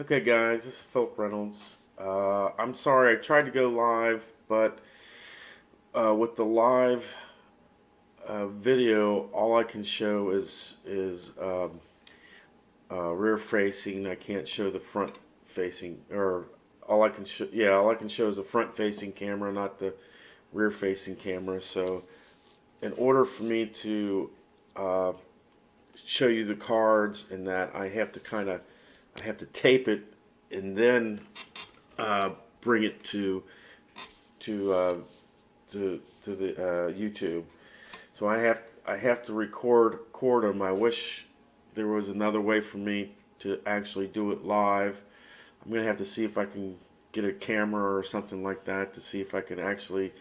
Okay, guys, this is Philip Reynolds. I'm sorry, I tried to go live, but with the live video, all I can show is rear facing. I can't show the front facing, or all I can show is a front facing camera, not the rear facing camera. So, in order for me to uh, show you the cards and that, I have to tape it and then bring it to uh, to the YouTube. So I have to record them. I wish there was another way for me to actually do it live. I'm gonna have to see if I can get a camera or something like that to see if I can actually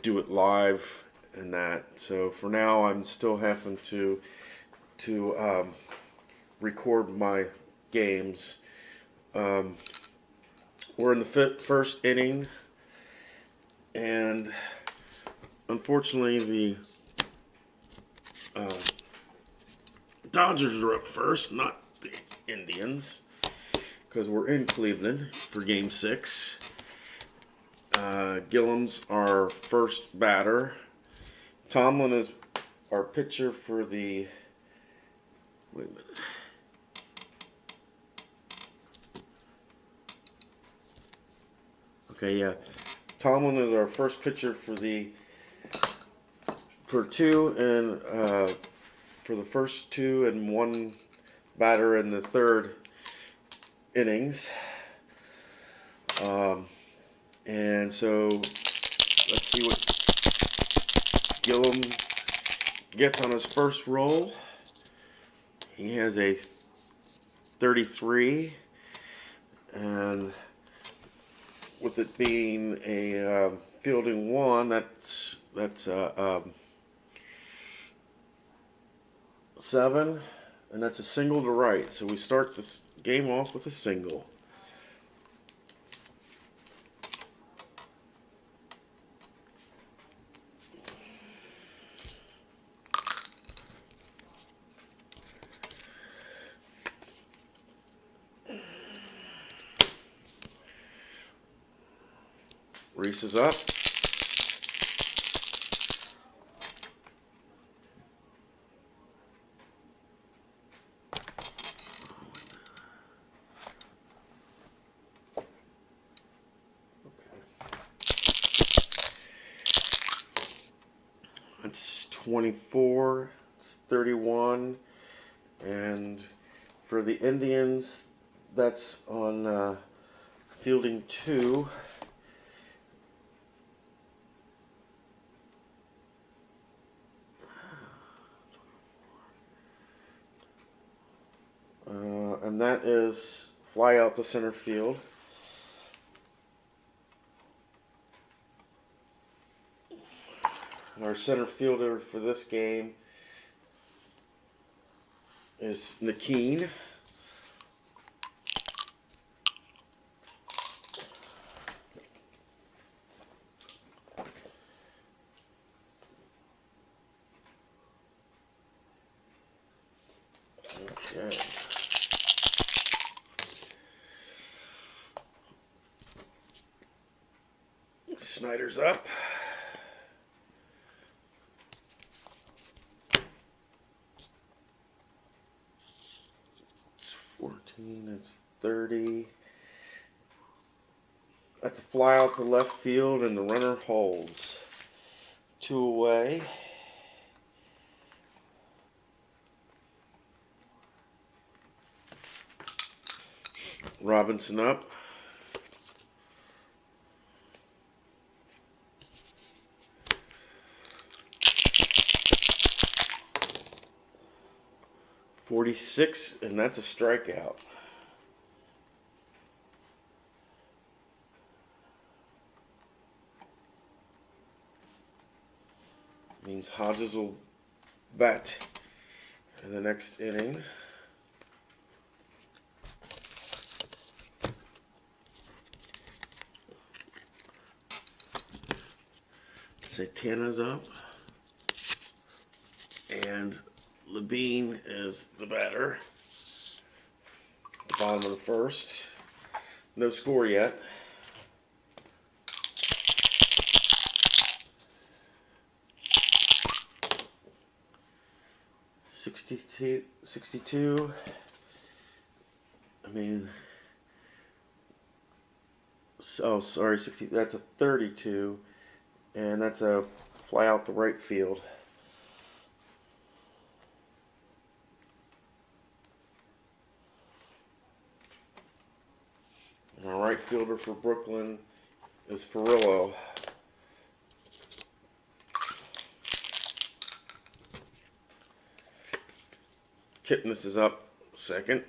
do it live and that. So for now, I'm still having to record my games. Um, we're in the first inning, and unfortunately, the uh, Dodgers are up first, not the Indians, because we're in Cleveland for Game 6. Gillum's our first batter. Tomlin is our pitcher for the. Wait a minute. Okay, yeah. Tomlin is our first pitcher for the first two and one batter in the third innings. And so let's see what Gillum gets on his first roll. He has a 33, and with it being a fielding one, that's 7, and that's a single to right. So we start this game off with a single. Reese is up. It's 24, it's 31, and for the Indians, that's on fielding 2. And that is fly out to center field. Our center fielder for this game is Nakeen. Okay. Snyder's up. It's 14, it's 30. That's a fly out to left field, and the runner holds. 2 away. Robinson up. .46, and that's a strikeout. Means Hodges will bat in the next inning. Satana's up, and Levine is the batter. bottom of the first. No score yet. $62. I mean, oh sorry, 60. That's a 32, and that's a fly out the right field. And our right fielder for Brooklyn is Furillo. Kipnis is up second.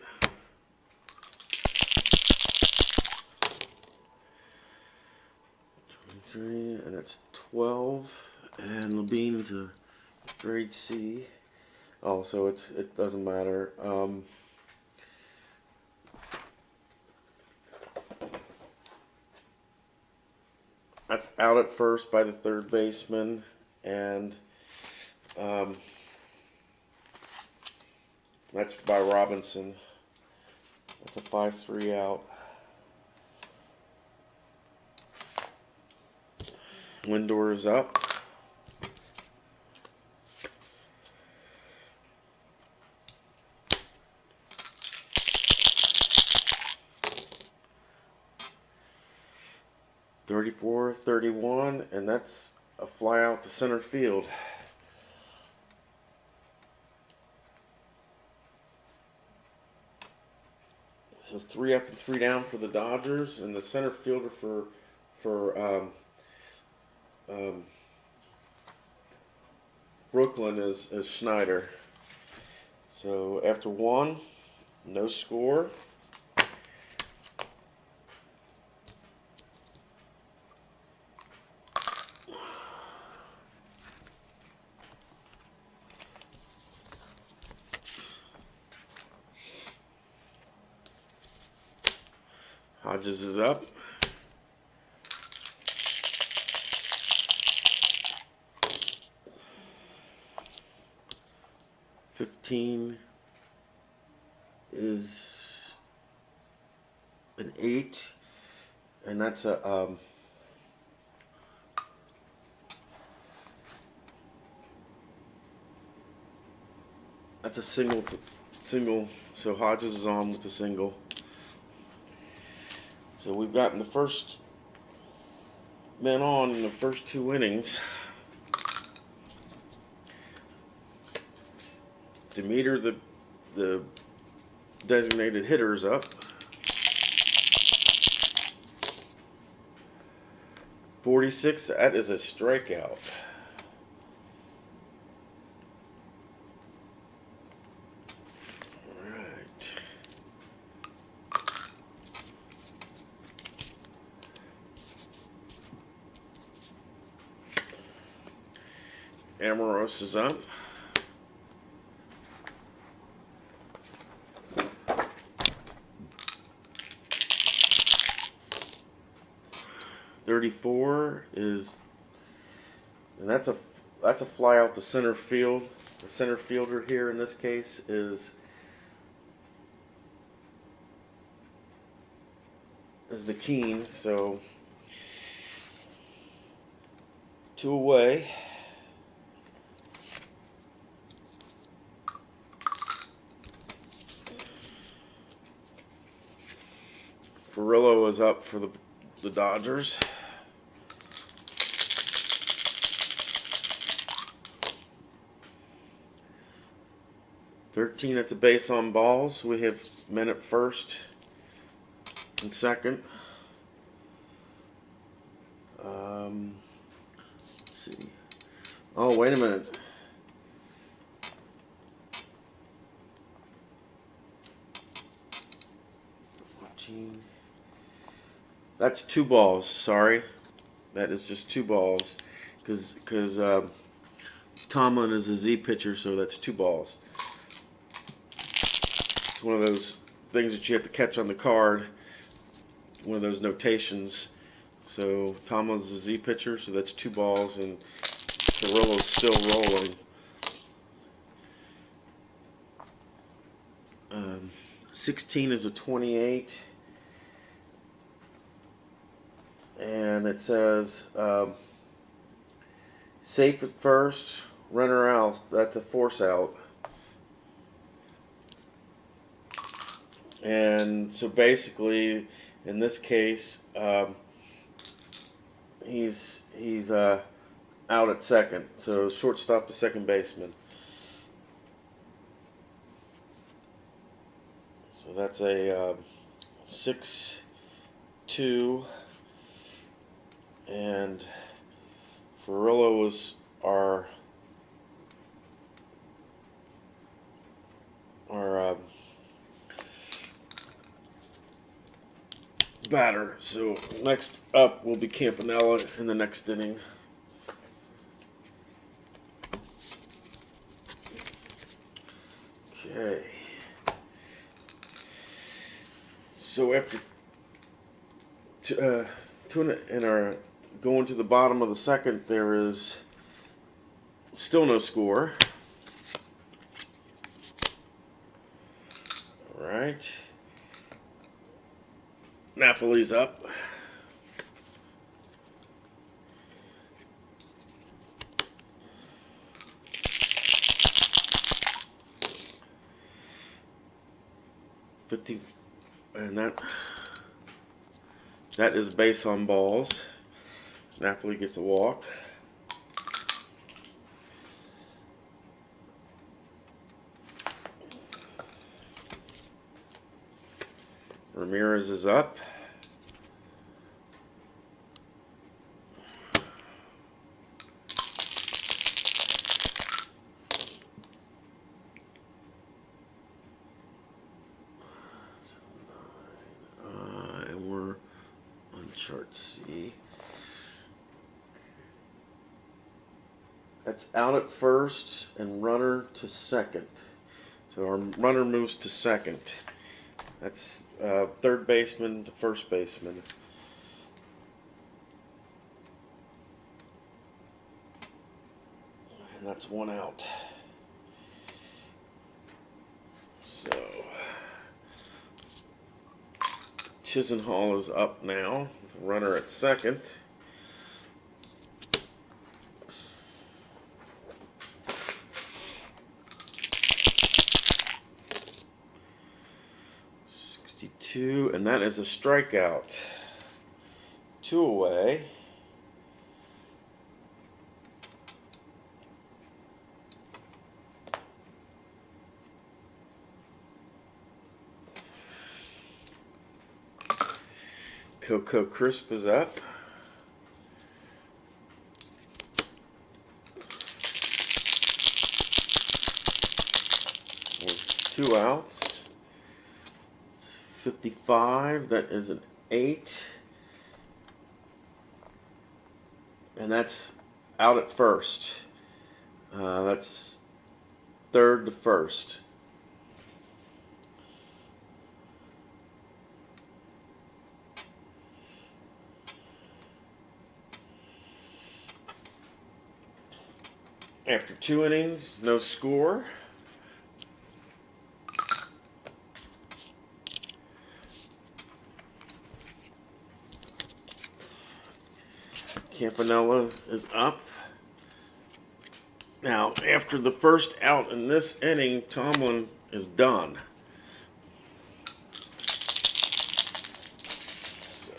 And that's 12, and Levine's a grade C. Oh, so it doesn't matter. That's out at first by the third baseman, and that's by Robinson. That's a 5-3 out. Lindor is up. $34-31, and that's a fly out to center field. So 3 up and 3 down for the Dodgers, and the center fielder for Brooklyn is Schneider. So after 1, no score. Hodges is up. $15 is an 8, and that's a single. So Hodges is on with the single. So we've gotten the first men on in the first 2 innings. Demeter, the designated hitter, is up. 46, that is a strikeout. Alright. Amoros is up. $34 is, and that's a fly out to center field. The center fielder here in this case is the Keen. So 2 away. Furillo is up for the Dodgers. $13 at the base on balls. We have men at first and second. Let's see. Oh, wait a minute. That's 2 balls. Sorry, that is just 2 balls, because Tomlin is a Z pitcher, so that's 2 balls. It's one of those things that you have to catch on the card. One of those notations. So Tomlin's a Z pitcher, so that's 2 balls, and Furillo's still rolling. 16 is a 28. And it says safe at first, runner out. That's a force out. And so basically, in this case, he's out at second. So shortstop to second baseman. So that's a 6-2. And Ferrillo was our batter. So next up will be Campanella in the next inning. Okay. So after going to the bottom of the second, there is still no score. All right. Napoli's up. And that is base on balls. Napoli gets a walk. Ramirez is up. And we're on chart C. That's out at first and runner to second. So our runner moves to second. That's third baseman to first baseman. And that's one out. So Chisenhall is up now with a runner at second. And that is a strikeout. 2 away. Coco Crisp is up. With 2 outs. 55, that is an 8. And that's out at first. That's third to first. After 2 innings, no score. Campanella is up. Now, after the first out in this inning, Tomlin is done. So,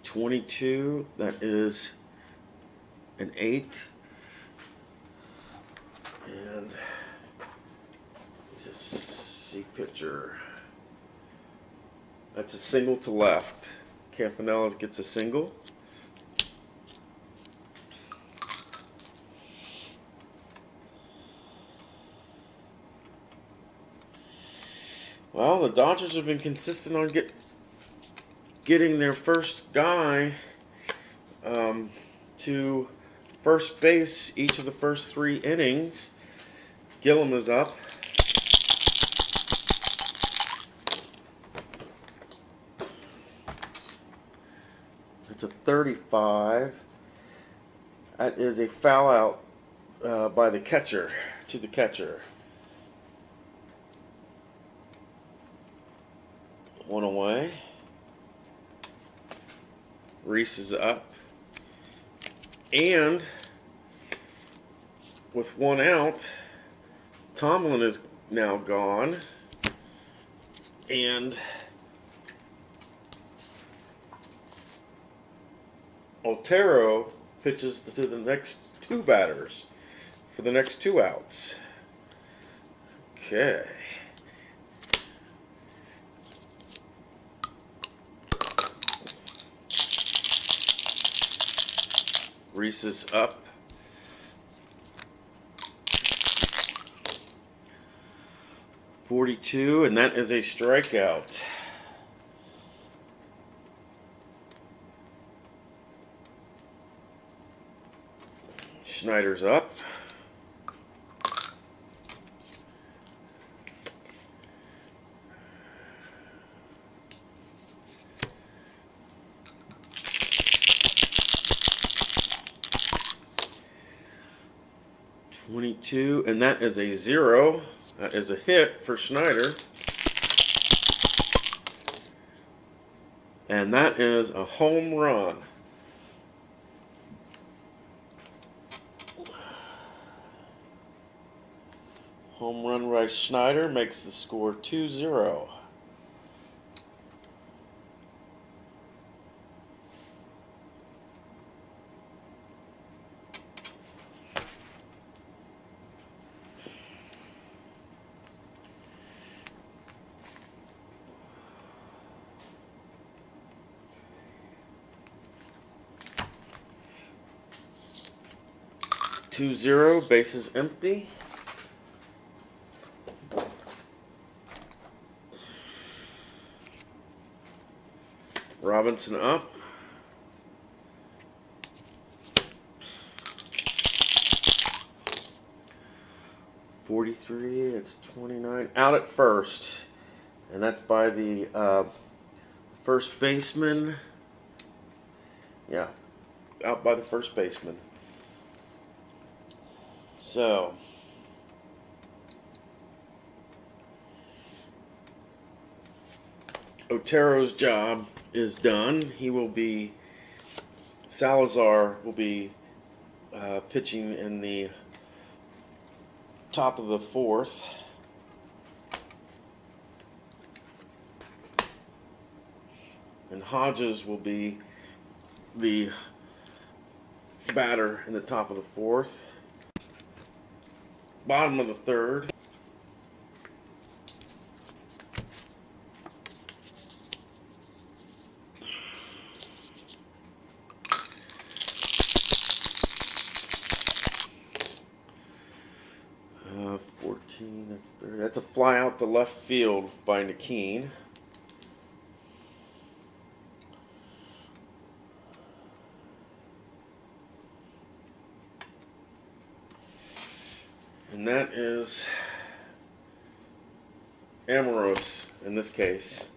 22, that is an 8. And he's a C pitcher. That's a single to left. Campanella gets a single. Well, the Dodgers have been consistent on getting their first guy to first base each of the first 3 innings. Gillum is up. It's a 35. That is a foul out by the catcher, to the catcher. One away. Reese is up. And with one out, Tomlin is now gone. And Otero pitches to the next two batters for the next two outs. Okay. Reese is up. .42, and that is a strikeout. Schneider's up. .22, and that is a 0. That is a hit for Schneider. And that is a home run. Home run by Schneider makes the score 2-0. Bases empty. Robinson up. .43, it's 29. Out at first. And that's by the first baseman. Yeah, out by the first baseman. So, Otero's job is done. Salazar will be pitching in the top of the fourth. And Hodges will be the batter in the top of the fourth. Bottom of the third. That's 30. That's a fly out to left field by Nakeen. And that is Amoros in this case.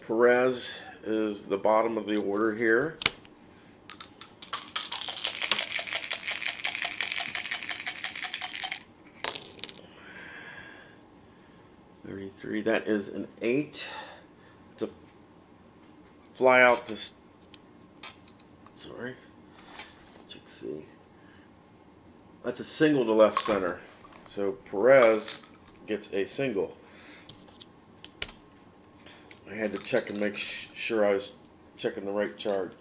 Perez is the bottom of the order here. That is an 8. It's a fly out to. Sorry. Check see. That's a single to left center. So Perez gets a single. I had to check and make sure I was checking the right chart.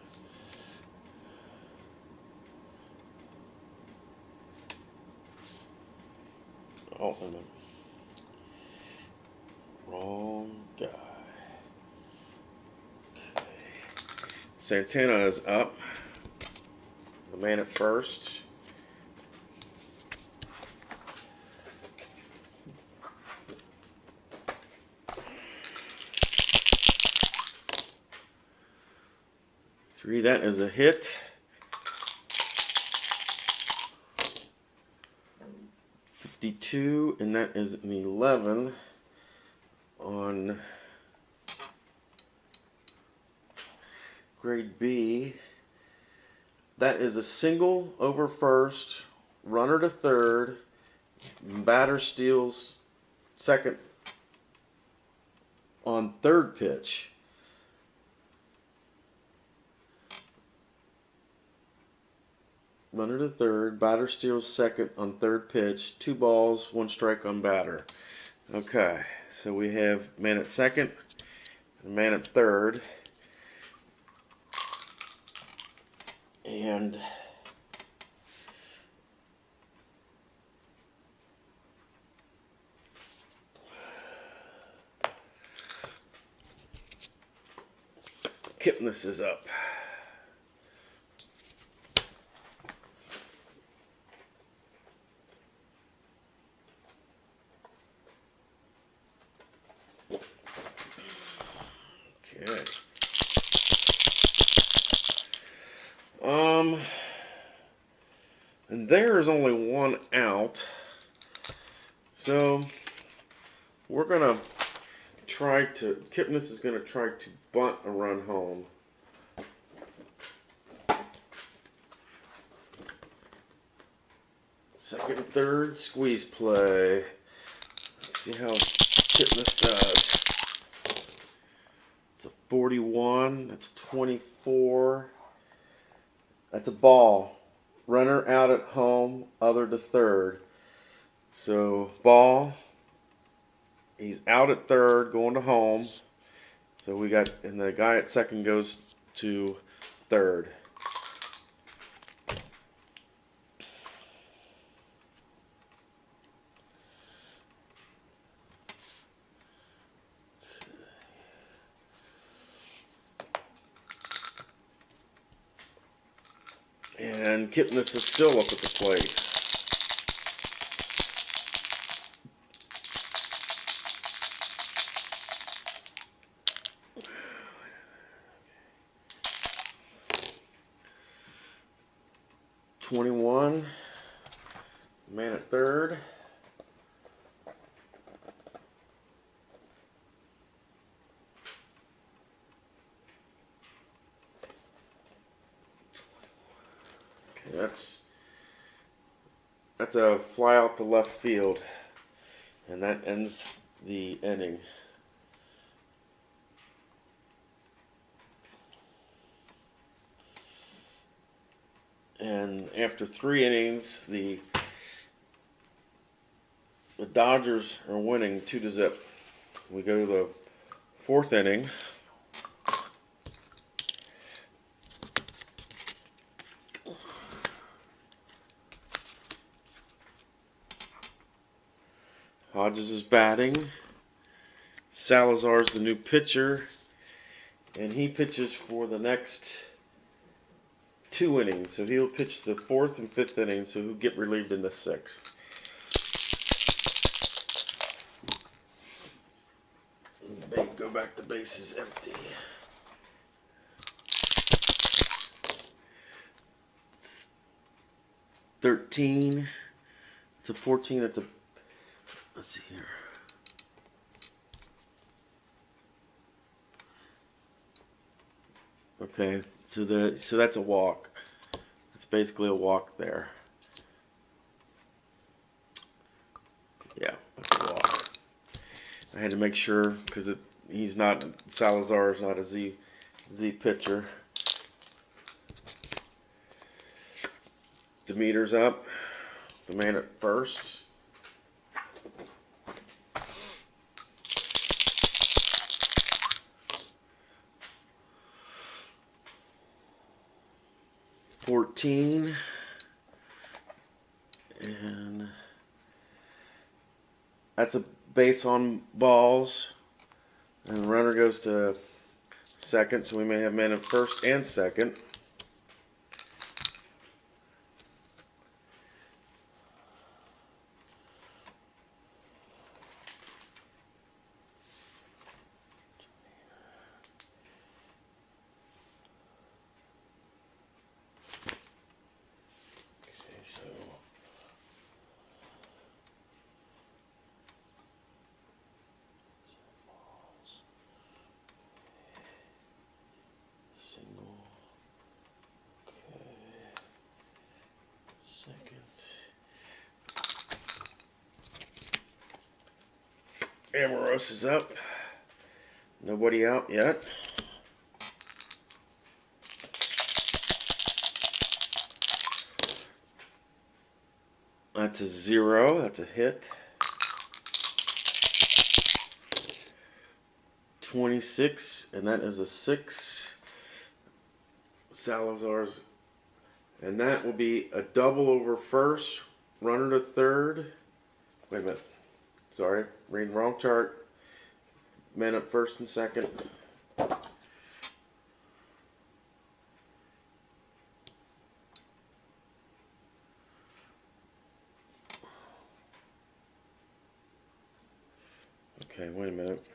Oh, wait a minute. Wrong guy. Okay. Santana is up. The man at first. Three, that is a hit. 52, and that is an 11. On grade B. That is a single over first, runner to third, batter steals second on third pitch. Runner to third, batter steals second on third pitch, 2 balls, 1 strike on batter. Okay, so we have man at second and man at third. And Kipnis is up. Okay. And there's only 1 out. So we're gonna try to, Kipnis is gonna try to bunt a run home. Second and third, squeeze play. Let's see how Kipnis does. It's a 41, that's 24. That's a ball. Runner out at home, other to third. So ball, he's out at third, going to home. So we got, and the guy at second goes to third. And Kipnis is still up at the plate. .21, man at third. Okay, that's a fly out to left field, and that ends the inning. And after 3 innings, the Dodgers are winning 2-0. We go to the 4th inning. Hodges is batting. Salazar's the new pitcher, and he pitches for the next 2 innings. So he'll pitch the 4th and 5th innings, so he'll get relieved in the 6th. Go back, the base is empty. It's 13. It's a 14. It's a, let's see here. Okay, so that's a walk. It's basically a walk there. Yeah, that's a walk. I had to make sure because he's not, Salazar is not a Z pitcher. Demeter's up, the man at first. .14, and that's a base on balls, and the runner goes to second, so we may have man at first and second. Single. Amaros is up. Nobody out yet. That's a 0. That's a hit. 26, and that is a 6. Salazar's, and that will be a double over first, runner to third. Wait a minute. Sorry, reading wrong chart. Men up first and second. Okay, wait a minute.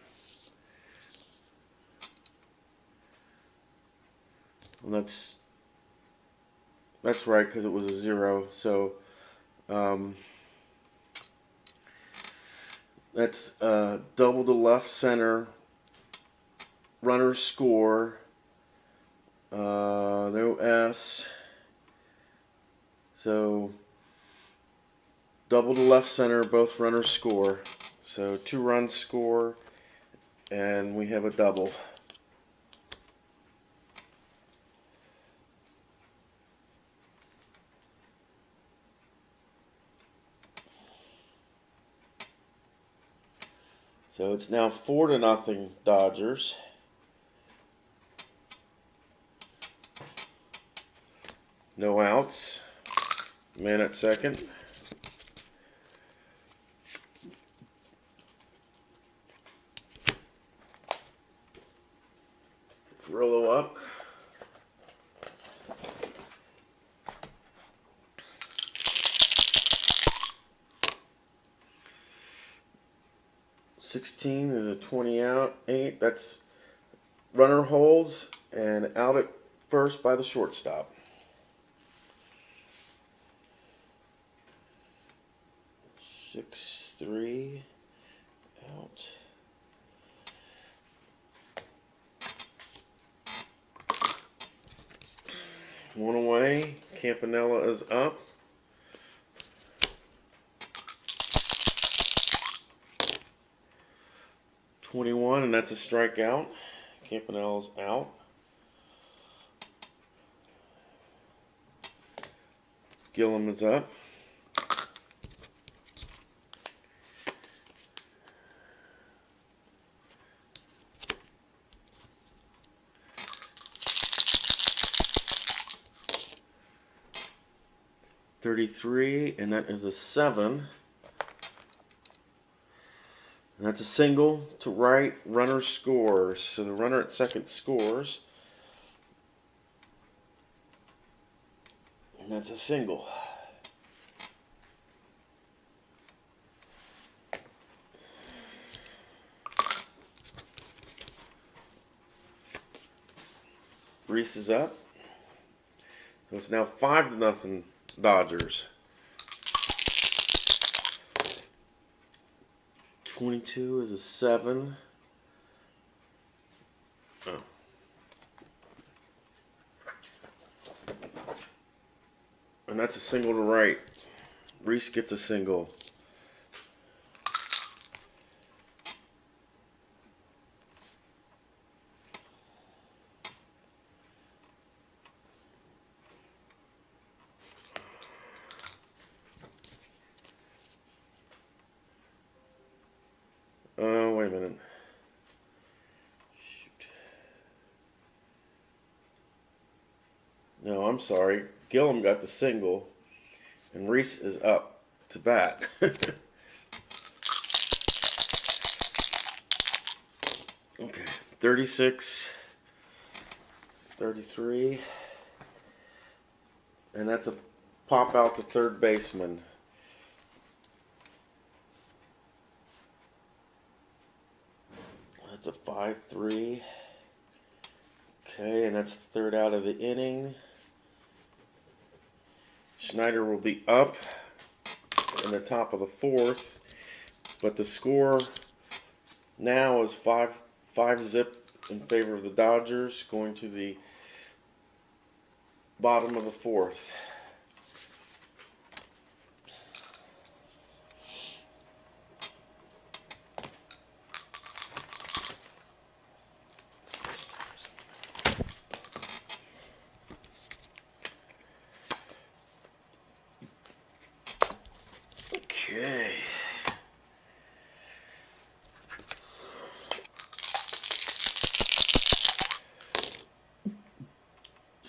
Well, that's right, because it was a 0. So that's double to left center. Runner score. No S. So double to left center, both runners score. So 2 runs score, and we have a double. So it's now 4-0 Dodgers. No outs. Man at second. Frillo up. $16 is a 20 out. 8. That's runner holds and out at first by the shortstop. Six, 3 out. One away. Campanella is up. $21, and that's a strikeout. Campanella's out. Gillum is up. $33, and that is a 7. And that's a single to right. Runner scores. So the runner at second scores. And that's a single. Reese is up. So it's now 5-0 Dodgers. 22 is a 7. Oh. And that's a single to right. Reese gets a single. Wait a minute. Shoot. No, I'm sorry. Gillum got the single, and Reese is up to bat. Okay, 36, 33, and that's a pop out to third baseman. That's a 5-3. Okay, and that's the third out of the inning. Schneider will be up in the top of the 4th, but the score now is 5-zip in favor of the Dodgers, going to the bottom of the 4th.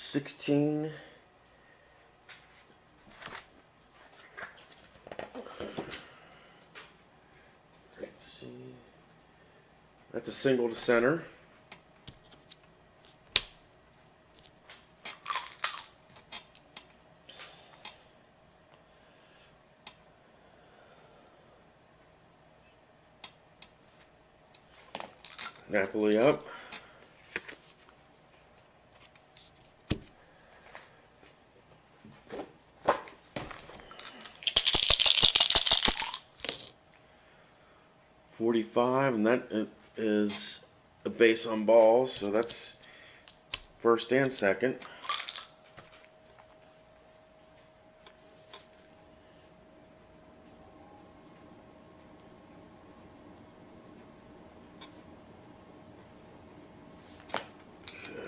16. Let's see. That's a single to center. Napoli up. .45, and that is a base on balls, so that's first and second.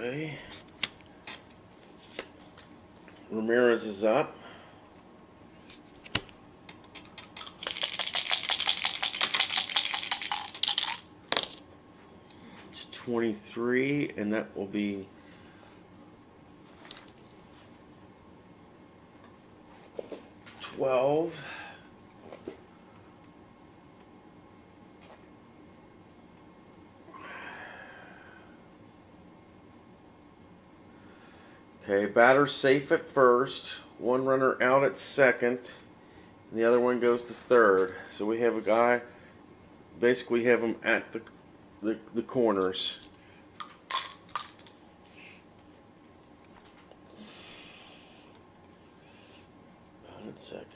Okay. Ramirez is up. It's 23, and that will be $12. Okay, batter safe at first, one runner out at second, and the other one goes to third. So we have a guy, basically have him at the corners. Out at second.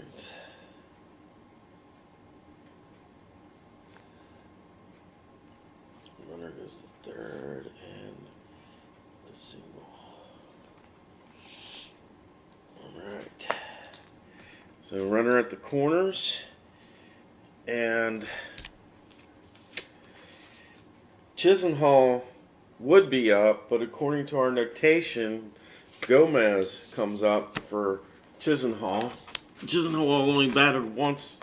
Runner goes to third and the single. Alright. So runner at the corners, and Chisenhall would be up, but according to our notation, Gomez comes up for Chisenhall. Chisenhall only batted once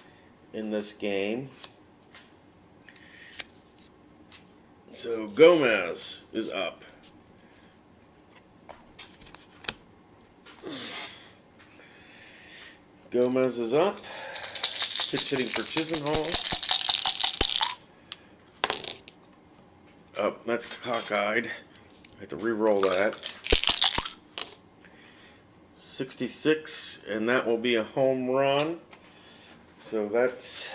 in this game. So Gomez is up. Gomez is up. Pitch hitting for Chisenhall. Oh, that's cockeyed. I have to re-roll that. 66, and that will be a home run. So that's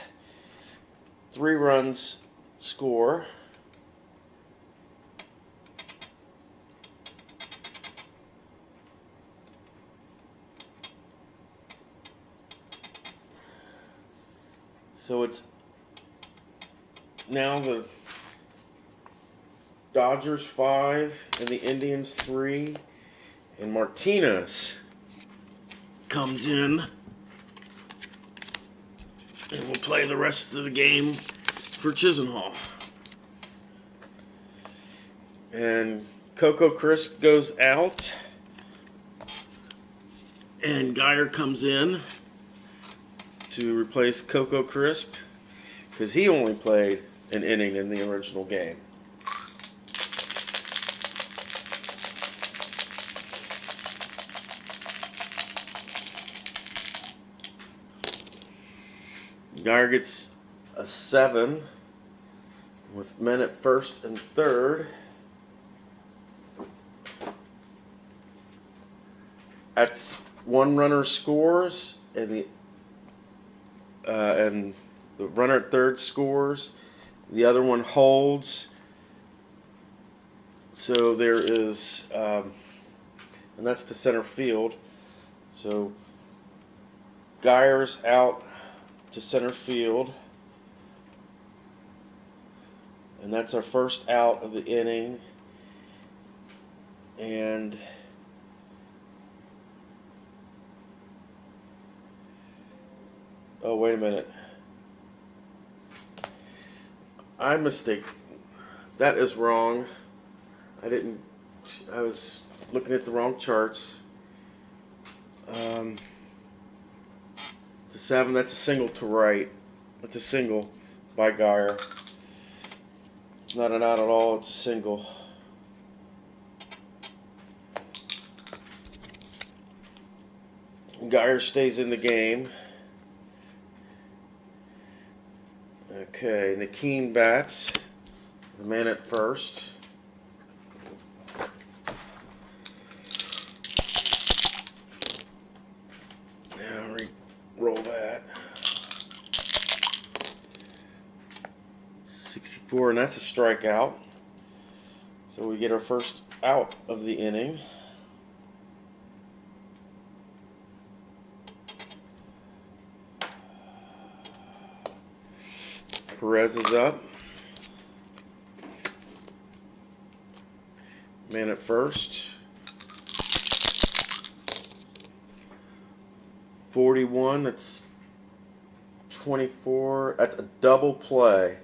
3 runs score. So it's now the Dodgers 5 and the Indians 3, and Martinez comes in and will play the rest of the game for Chisenhall. And Coco Crisp goes out, and Geyer comes in to replace Coco Crisp because he only played an inning in the original game. Geyer gets a 7 with men at first and third. That's 1 runner scores, and the runner at third scores. The other one holds. So there is, and that's to center field. So Geyer's out to center field, and that's our first out of the inning. And oh, wait a minute. I mistake. That is wrong. I was looking at the wrong charts. The 7, that's a single to right. That's a single by Geyer. It's not an out at all, it's a single. Geyer stays in the game. Okay, Nakeen bats. The man at first. Now roll that. 64, and that's a strikeout. So we get our first out of the inning. Perez is up. Man at first. 41, that's 24. That's a double play.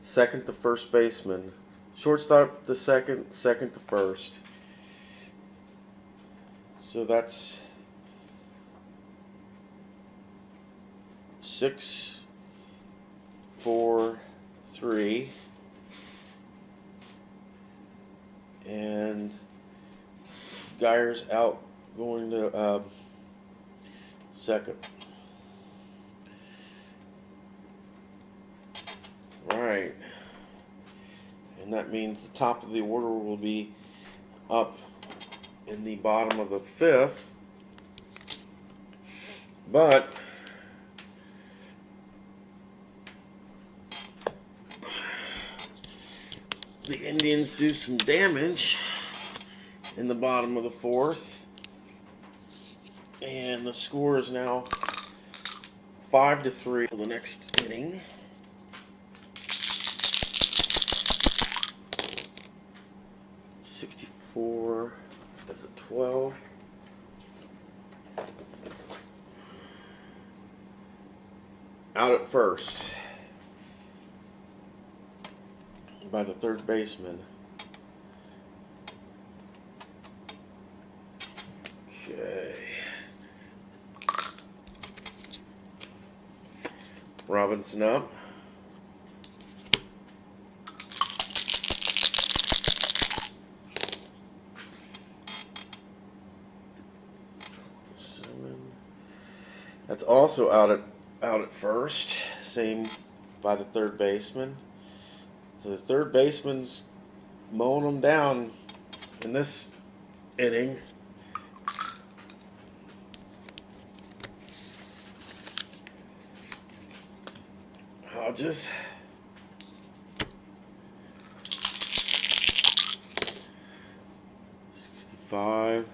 Second to first baseman. Shortstop to second, second to first. So that's 6, 4, 3. And Geyer's out going to second. Right. And that means the top of the order will be up in the bottom of the fifth. But the Indians do some damage in the bottom of the fourth. And the score is now 5-3 for the next inning. That's a 12. Out at first by the third baseman. Okay. Robinson up. That's also out at first. Same by the third baseman. So the third baseman's mowing them down in this inning. Hodges. .65.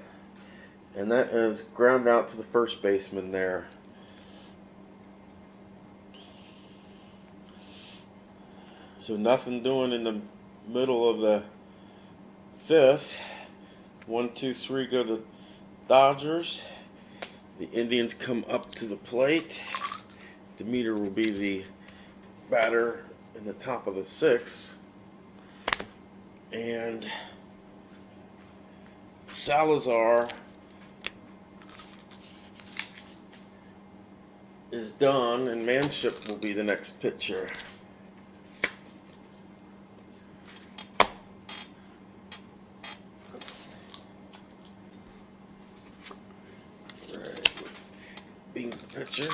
And that is ground out to the first baseman there. So nothing doing in the middle of the fifth. 1, 2, 3 go the Dodgers. The Indians come up to the plate. Demeter will be the batter in the top of the sixth. And Salazar is done, and Manship will be the next pitcher. Beans the pitcher.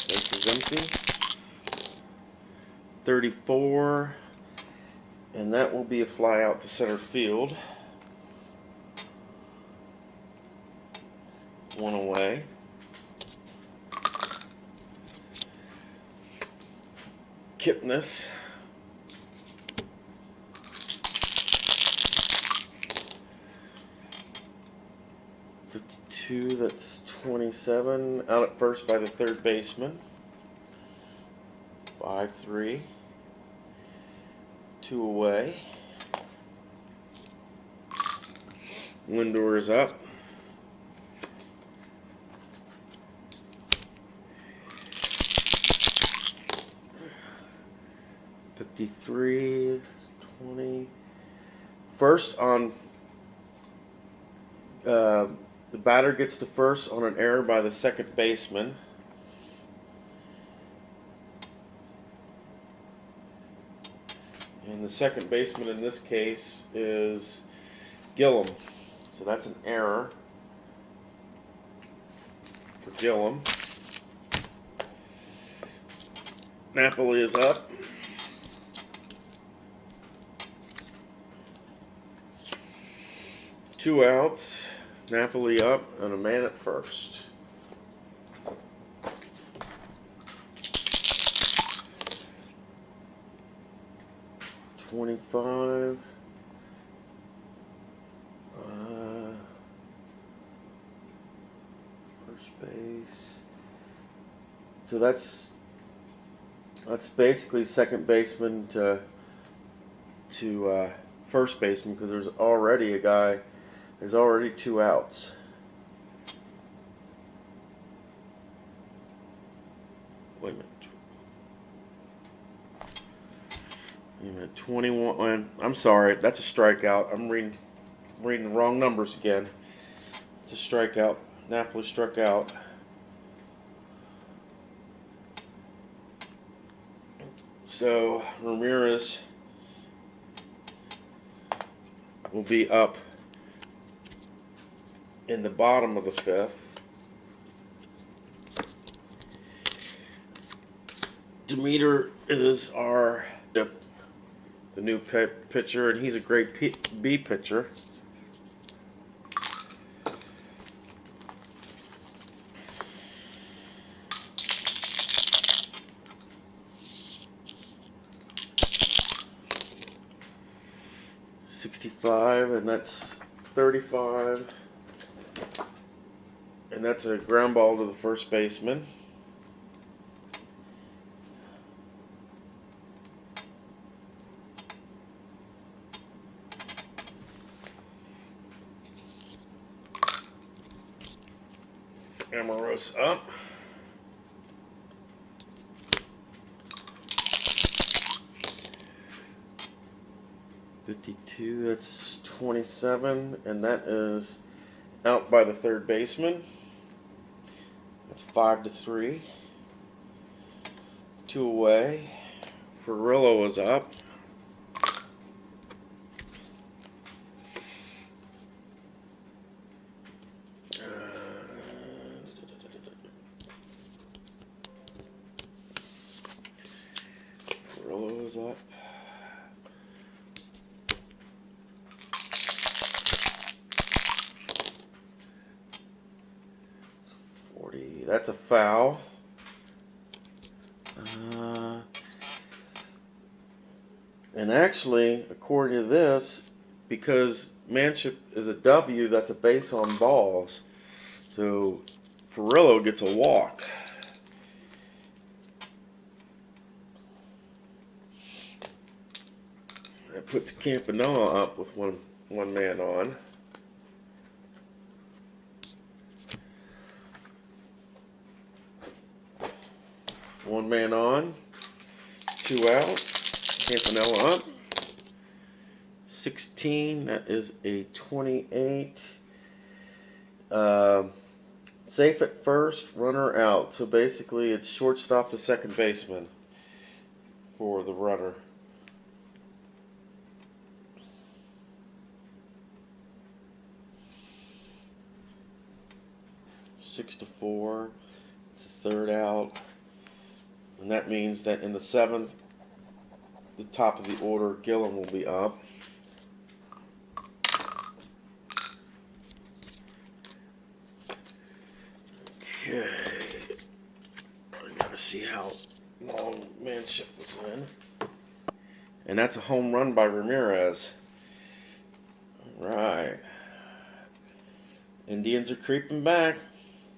Base is empty. 34. And that will be a fly out to center field. 1 away. Kipnis. That's 27. Out at first by the third baseman. 5-3. 2 away. Lindor is up. .53, 20. First on the batter gets to first on an error by the second baseman. And the second baseman in this case is Gillum. So that's an error. for Gillum. Napoli is up. Two outs. Napoli up and a man at first. $25. First base. So that's basically second baseman to first baseman, because there's already a guy. There's already two outs. Wait a minute. 21. I'm sorry, that's a strikeout. I'm reading the wrong numbers again. It's a strikeout. Napoli struck out. So Ramirez will be up in the bottom of the fifth. Demeter is the new pitcher, and he's a great B pitcher. $65, and that's $35, and that's a ground ball to the first baseman. Amoroso up. $52, that's $27, and that is out by the third baseman. That's 5-3. 2 away. Ferrillo is up. Ferrillo is up. That's a foul. And actually, according to this, because Manship is a W, that's a base on balls. So Ferrillo gets a walk. That puts Campanella up with one man on. One man on, 2 out. Campanella up. 16. That is a 28. Safe at first, runner out. So basically, it's shortstop to second baseman for the runner. Six to 4. It's the third out. And that means that in the 7th, the top of the order, Gillum will be up. Okay. I gotta see how long Manship was in. And that's a home run by Ramirez. Alright. Indians are creeping back.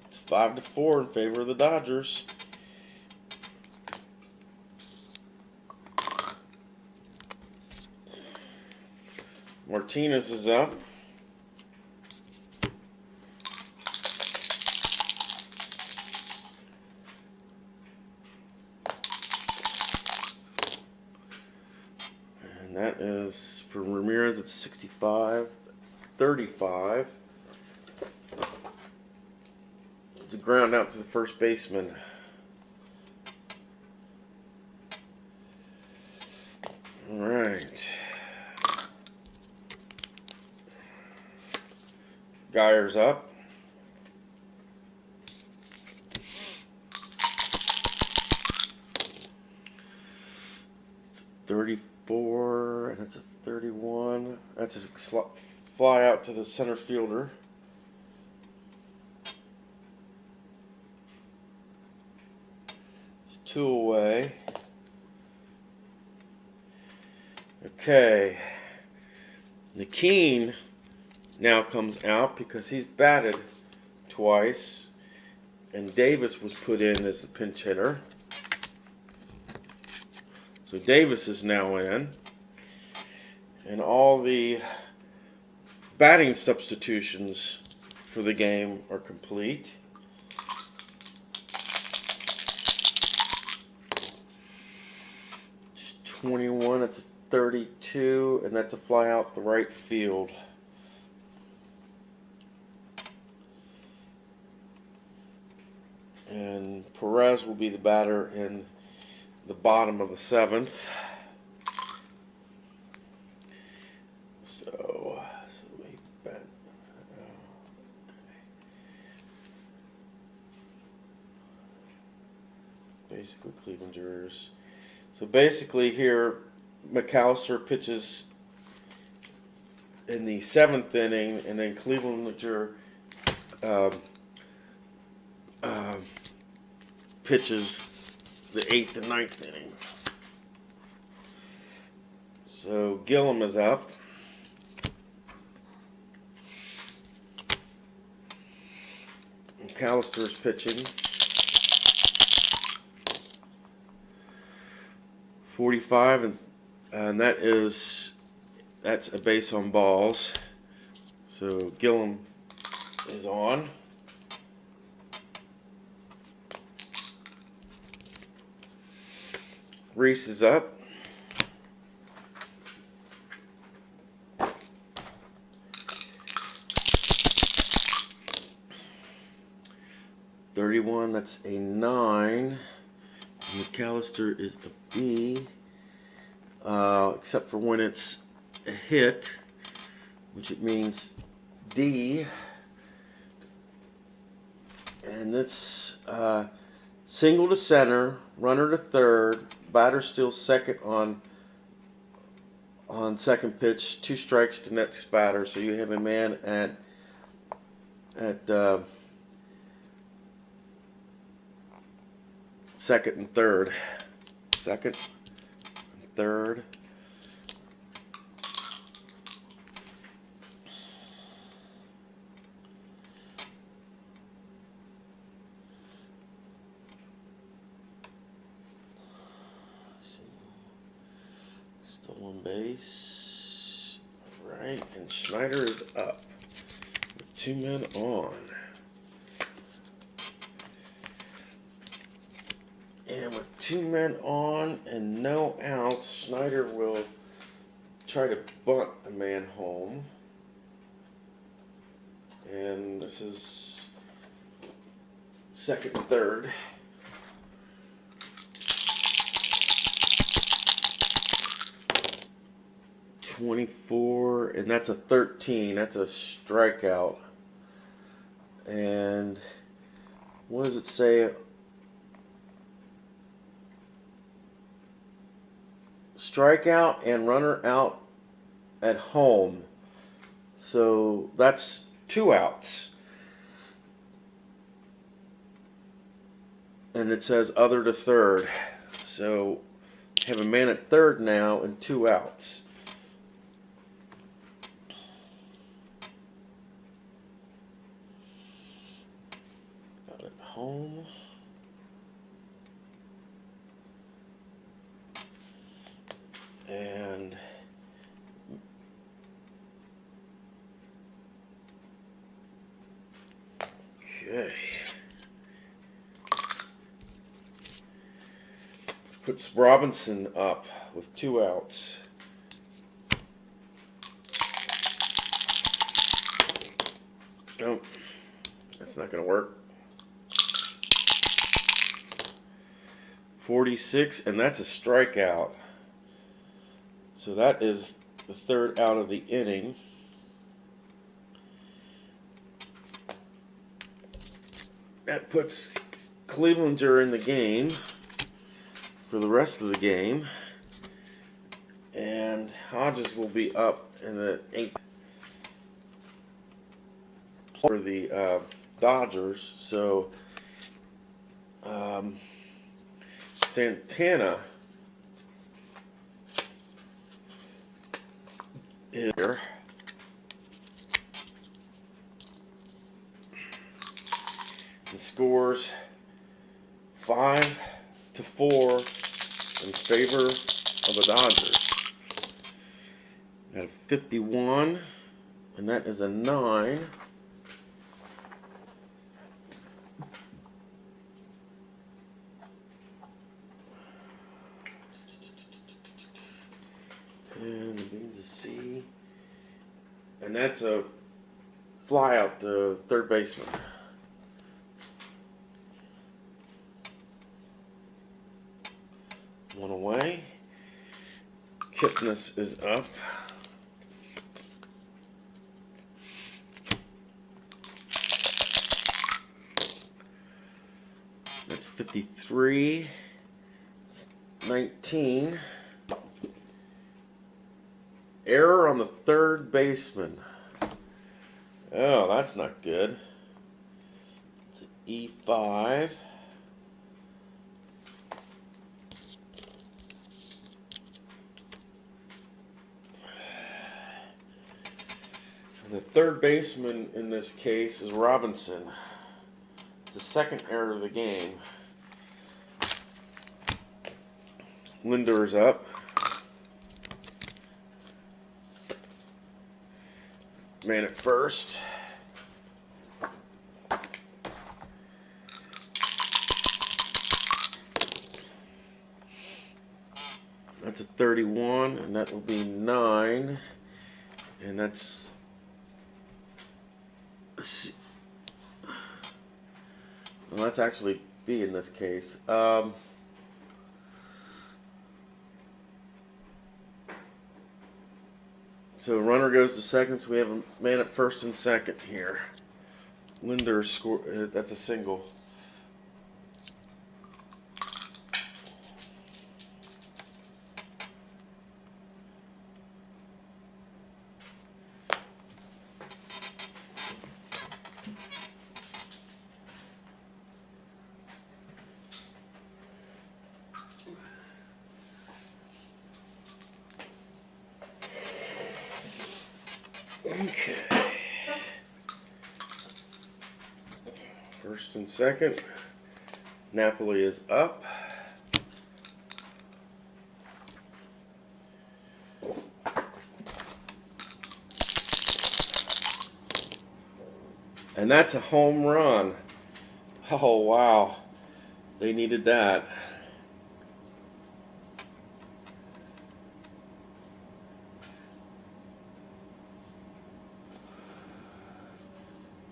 It's 5-4 in favor of the Dodgers. Martinez is up. And that is for Ramirez, it's 65. It's 35. It's a ground out to the first baseman. All right. Geyer's up. 34, and that's a 31. That's a fly out to the center fielder. It's 2 away. Okay. McKean now comes out because he's batted twice, and Davis was put in as the pinch hitter. So Davis is now in, and all the batting substitutions for the game are complete. It's 21, that's a 32, and that's a fly out the right field. And Perez will be the batter in the bottom of the 7th. So we bet. Okay. Basically, Cleavengers. So basically, here McAllister pitches in the 7th inning, and then Clevenger pitches the 8th and 9th inning. So Gillum is up. McAllister's pitching. 45, and that's a base on balls. So Gillum is on. Reese is up. $31, that's a 9. McAllister is a B, except for when it's a hit, which it means D. And it's single to center, runner to third, batter still second on second pitch, 2 strikes to next batter. So you have a man at second and third. Second and third. Stolen base. All right, and Schneider is up with 2 men on. And with 2 men on and no outs, Schneider will try to bunt a man home. And this is second and third. $24, and that's a 13. That's a strikeout. And what does it say? Strikeout and runner out at home. So that's 2 outs. And it says other to third. So have a man at third now and 2 outs. Out at home. And okay, puts Robinson up with 2 outs. Nope, that's not going to work. 46, and that's a strikeout. So that is the 3rd out of the inning. That puts Clevenger in the game for the rest of the game. Hodges will be up in the 8th for the Dodgers. So Santana is here. The scores 5-4 in favor of the Dodgers. Got a 51, and that is a 9. And the beans a C. And that's a fly out the third baseman. One away. Kipnis is up. That's 53. 19. Error on the third baseman. Oh, that's not good. It's an E5. The third baseman in this case is Robinson. It's the second error of the game. Linder's up. Man at first. That's a 31, and that will be 9. And that's... Well, that's actually B in this case. So runner goes to second, so we have a man at first and second here. Linder score. That's a single. Okay. First and second. Napoli is up. And that's a home run. Oh, wow. They needed that.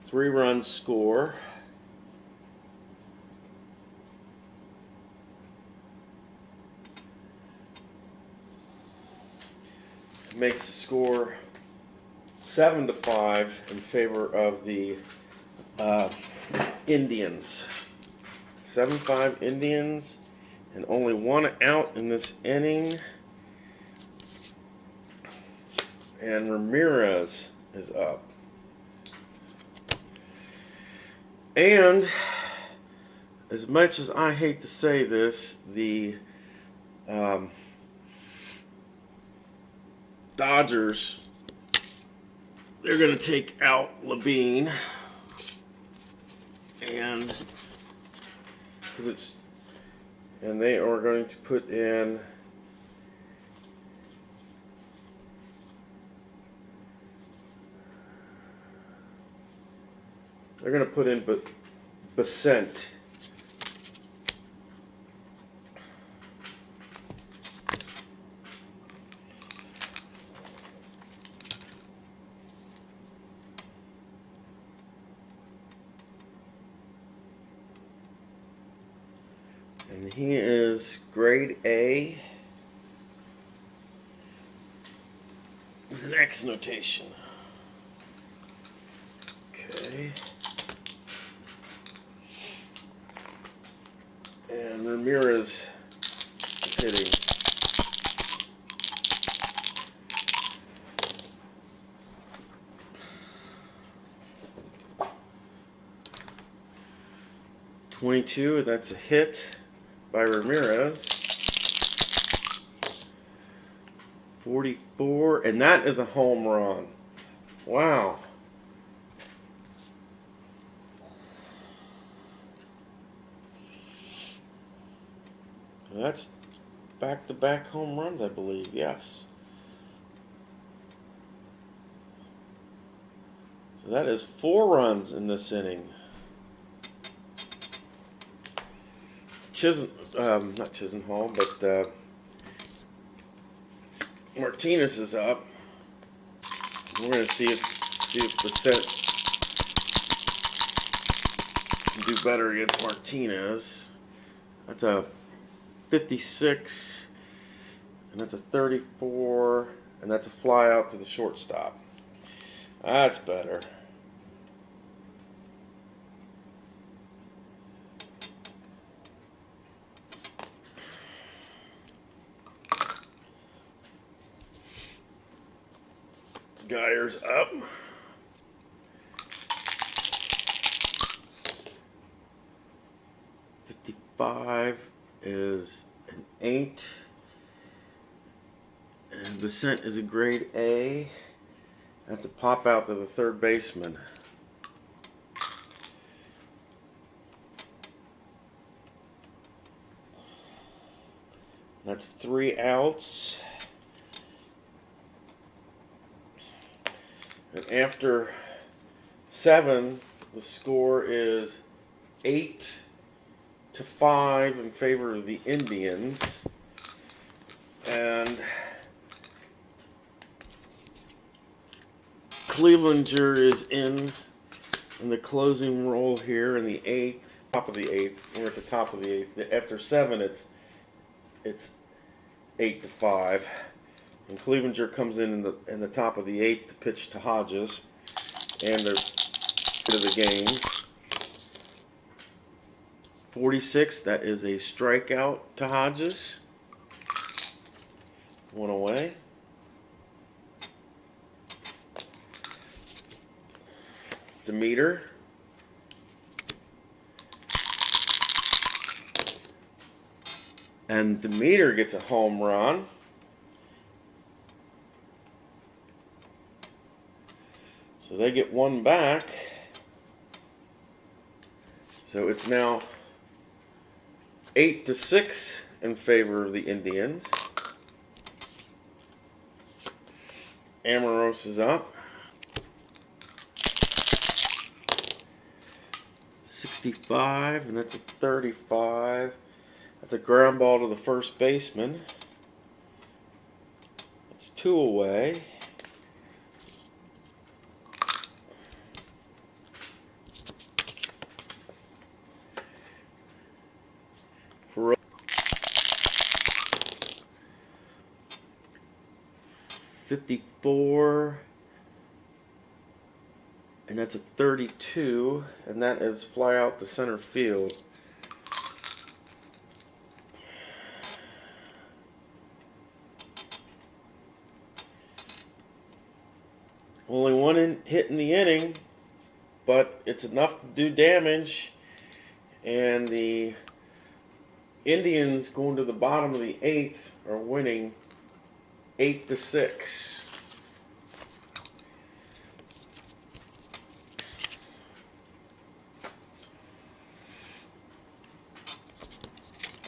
Three-run score. Makes the score 7-5 in favor of the Indians. 7-5 Indians, and only one out in this inning. And Ramirez is up. And as much as I hate to say this, the Dodgers, they're going to take out Levine, and they are going to put in Basent. And he is grade A with an X notation. Okay. And Ramirez is hitting. 22, that's a hit by Ramirez. 44, and that is a home run. Wow. That's back-to-back home runs, I believe. Yes. So that is 4 runs in this inning. Not Chisenhall, but Martinez is up. We're going to see if Brissett can do better against Martinez. That's a 56, and that's a 34, and that's a fly out to the shortstop. That's better. Geyer's up. $55 is an 8. And Vicent is a grade A. That's a pop out to the third baseman. That's 3 outs. And after 7, the score is 8-5 in favor of the Indians. And Clevenger is in the closing role here in the 8th, top of the 8th. We're at the top of the 8th. After 7, it's 8-5. And Clevenger comes in the top of the 8th to pitch to Hodges, and they're to the game. 46, that is a strikeout to Hodges. 1 away. Demeter. And Demeter gets a home run. So they get 1 back. So it's now 8-6 in favor of the Indians. Amoros is up. 65, and that's a 35. That's a ground ball to the first baseman. It's 2 away. For 54, and that's a 32, and that is fly out to center field. Only 1 hit in the inning, but it's enough to do damage, and the Indians going to the bottom of the 8th are winning 8-6.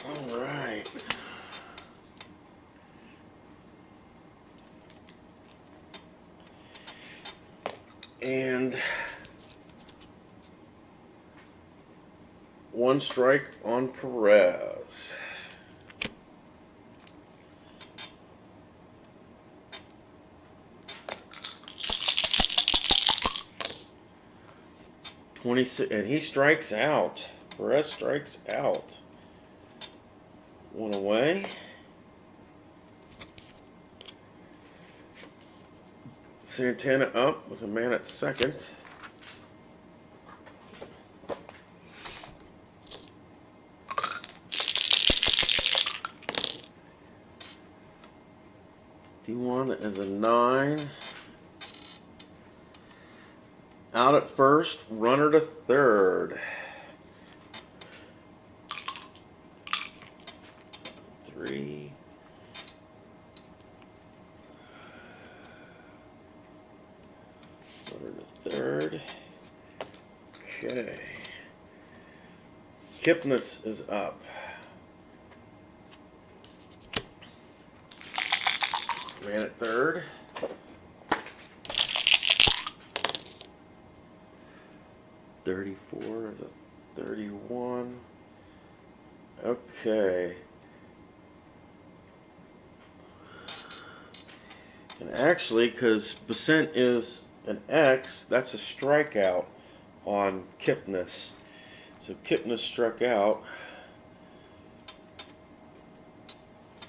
All right. And 1 strike on Perez. And he strikes out. Perez strikes out. 1 away. Santana up with a man at second. D1 is a 9. Out at first, runner to third. Okay. Kipnis is up. Man at third. $34 is a 31. Okay. And actually, because Basent is an X, that's a strikeout on Kipnis. So Kipnis struck out.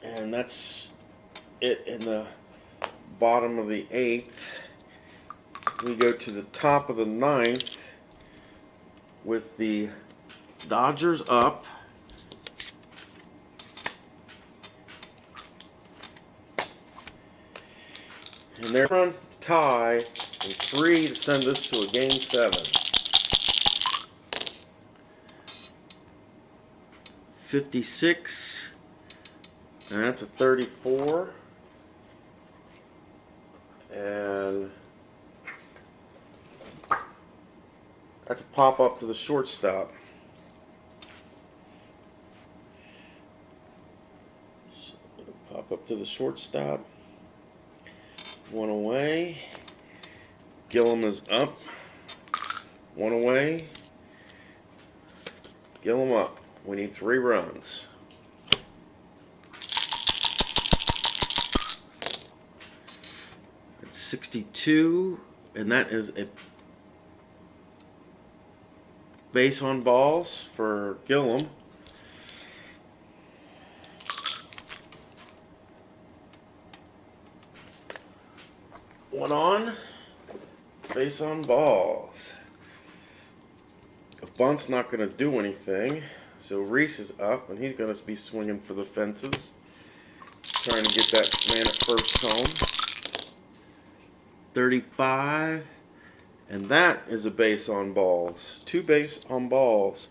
And that's it in the bottom of the 8th. We go to the top of the 9th with the Dodgers up. And there runs the tie and 3 to send us to a game 7. 56, and that's a 34. And that's a pop up to the shortstop. So pop up to the shortstop. 1 away. Gillum is up. 1 away. Gillum up. We need 3 runs. It's 62, and that is a base on balls for Gillum. One on, base on balls. A bunt's not going to do anything, so Reese is up, and he's going to be swinging for the fences, trying to get that man at first home. 35, and that is a base on balls. 2 base on balls.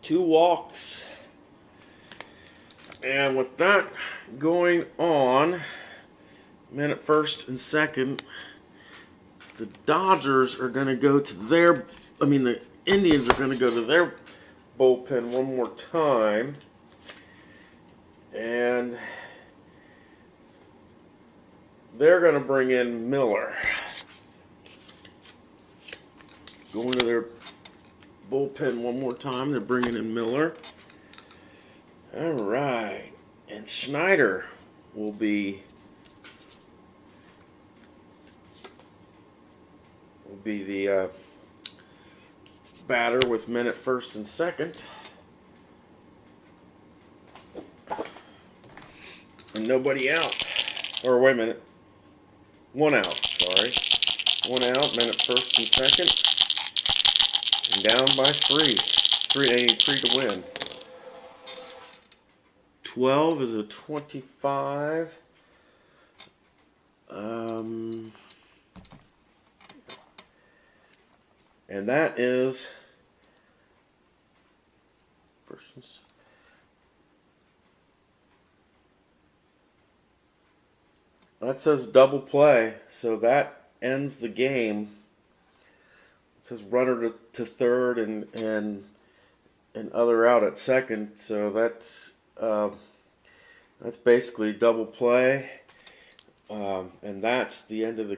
Two walks. And with that going on, man at first and second, the Dodgers are going to go to their, the Indians are going to go to their bullpen one more time. And they're going to bring in Miller. Going to their bullpen one more time. They're bringing in Miller. All right. And Schneider will be the batter with men at first and second. And nobody out. Or wait a minute. 1 out, sorry. 1 out, men at first and second. And down by 3. They need 3 to win. 12 is a 25. And that is that says double play, so that ends the game. It says runner to third and other out at second, so that's basically double play, and that's the end of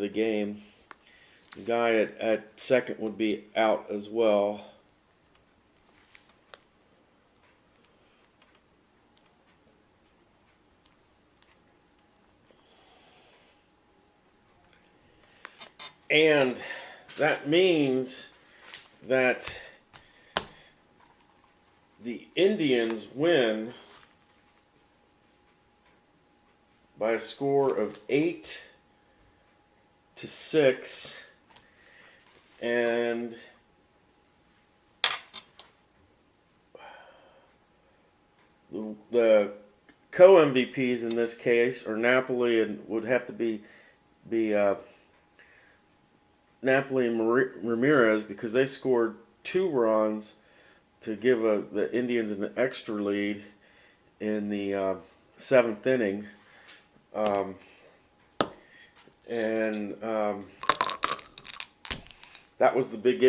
the game. The guy at second would be out as well. And that means that the Indians win by a score of 8-6, and the co-MVPs in this case are Napoli, and would have to be Napoli and Ramirez, because they scored 2 runs to give the Indians an extra lead in the 7th inning. And that was the big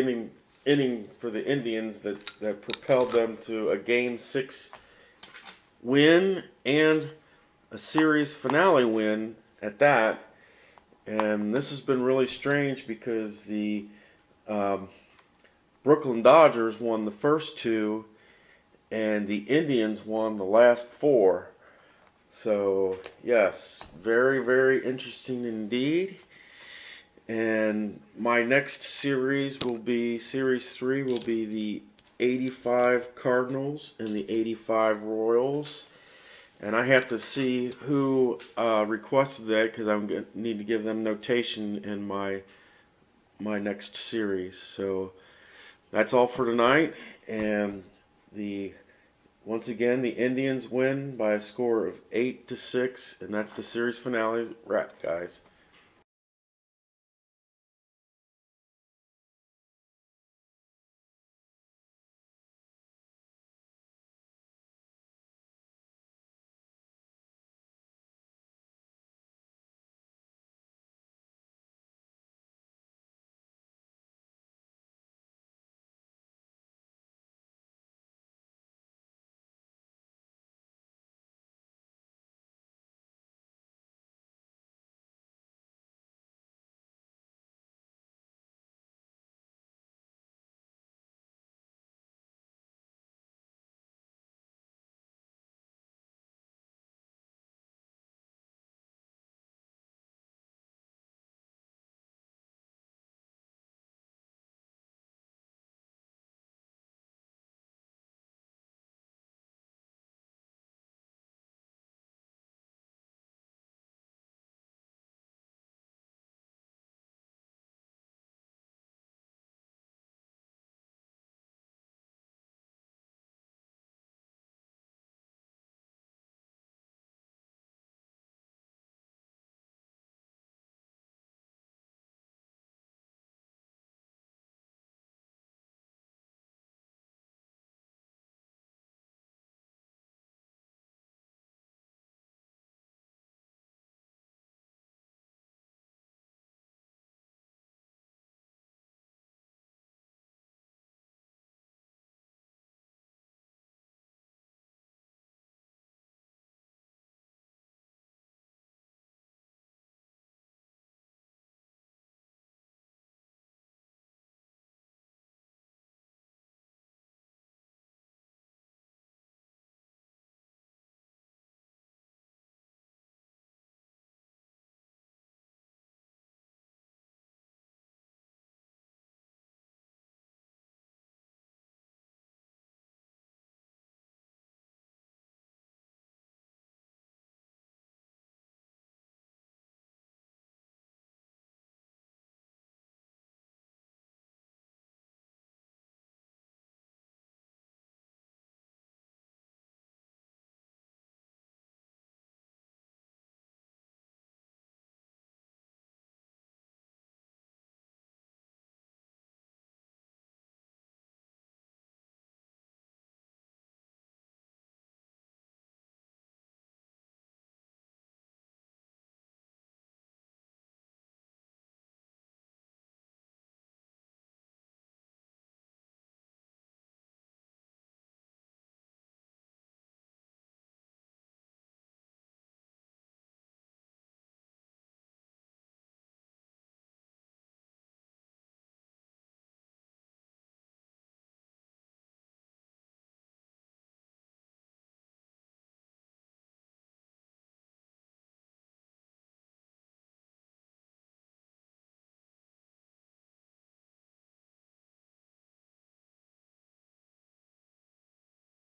inning for the Indians that propelled them to a Game 6 win and a series finale win at that. And this has been really strange because the Brooklyn Dodgers won the first 2 and the Indians won the last 4. So yes, very, very interesting indeed. And my next series will be, Series 3 will be the 85 Cardinals and the 85 Royals. And I have to see who requested that, because I'm going to need to give them notation in my next series. So that's all for tonight. And once again, the Indians win by a score of 8-6, and that's the series finale wrap, guys.